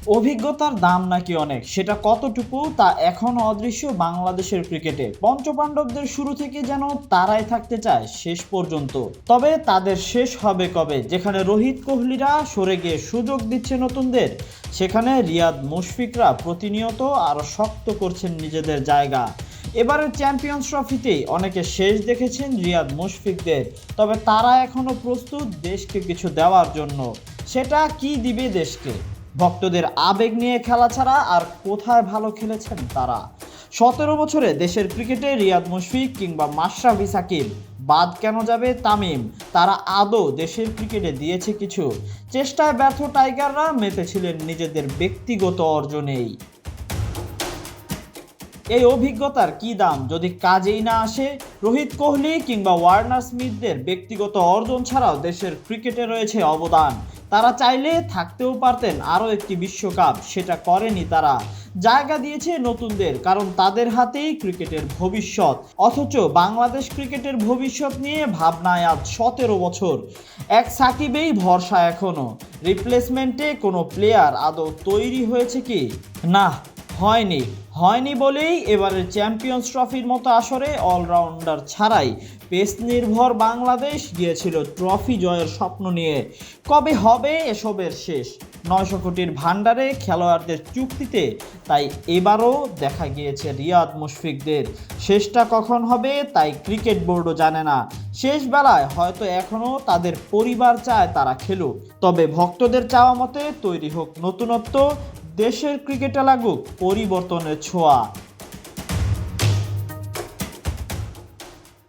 অভিজ্ঞতার দাম নাকি অনেক, সেটা কতটুকু তা এখনও অদৃশ্য বাংলাদেশের ক্রিকেটে। পঞ্চপাণ্ডবদের শুরু থেকে যেন তারাই থাকতে চায় শেষ পর্যন্ত। তবে তাদের শেষ হবে কবে? যেখানে রোহিত কোহলিরা সরে গিয়ে সুযোগ দিচ্ছে নতুনদের, সেখানে রিয়াদ মুশফিকরা প্রতিনিয়ত আরও শক্ত করছেন নিজেদের জায়গা। এবারের চ্যাম্পিয়ন্স ট্রফিতেই অনেকে শেষ দেখেছেন রিয়াদ মুশফিকদের, তবে তারা এখনও প্রস্তুত দেশকে কিছু দেওয়ার জন্য। সেটা কি দিবে দেশকে? ভক্তদের আবেগ নিয়ে খেলা ছাড়া আর কোথায় ভালো খেলেছেন তারা? 17 বছরে দেশের ক্রিকেটে রিয়াদ মুশফিক কিংবা মাশরাফি সাকিব বাদ কেন যাবে তামিম? তারা আদৌ দেশের ক্রিকেটে দিয়েছে কিছু? চেষ্টায় ব্যর্থ টাইগাররা মেতেছিলেন নিজেদের ব্যক্তিগত অর্জনেই। এই অভিজ্ঞতার কি দাম যদি কাজেই না আসে? রোহিত কোহলি কিংবা ওয়ার্নার স্মিথদের ব্যক্তিগত অর্জন ছাড়াও দেশের ক্রিকেটে রয়েছে অবদান। তারা চাইলে থাকতেও পারতেন আরও একটি বিশ্বকাপ, সেটা করেনি তারা। জায়গা দিয়েছে নতুনদের, কারণ তাদের হাতেই ক্রিকেটের ভবিষ্যৎ। অথচ বাংলাদেশ ক্রিকেটের ভবিষ্যৎ নিয়ে ভাবনায় আজ 17 বছর। এক সাকিবেই ভরসা এখনও। রিপ্লেসমেন্টে কোনো প্লেয়ার আদৌ তৈরি হয়েছে কি? না, হয়নি বলেই এবারের চ্যাম্পিয়ন্স ট্রফির মতো আসরে অলরাউন্ডার ছাড়াই পেস নির্ভর বাংলাদেশ গিয়েছিল ট্রফি জয়ের স্বপ্ন নিয়ে। কবে হবে এসবের শেষ? 900 কোটির ভান্ডারে খেলোয়াড়দের চুক্তিতে তাই এবারও দেখা গিয়েছে রিয়াদ মুশফিকদের। শেষটা কখন হবে তাই ক্রিকেট বোর্ডও জানে না। শেষ বেলায় হয়তো এখনও তাদের পরিবার চায় তারা খেলুক, তবে ভক্তদের চাওয়া মতে তৈরি হোক নতুনত্ব, দেশের ক্রিকেটে লাগুক পরিবর্তনের ছোঁয়া।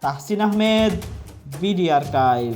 Tahsin Ahmed, BD archive.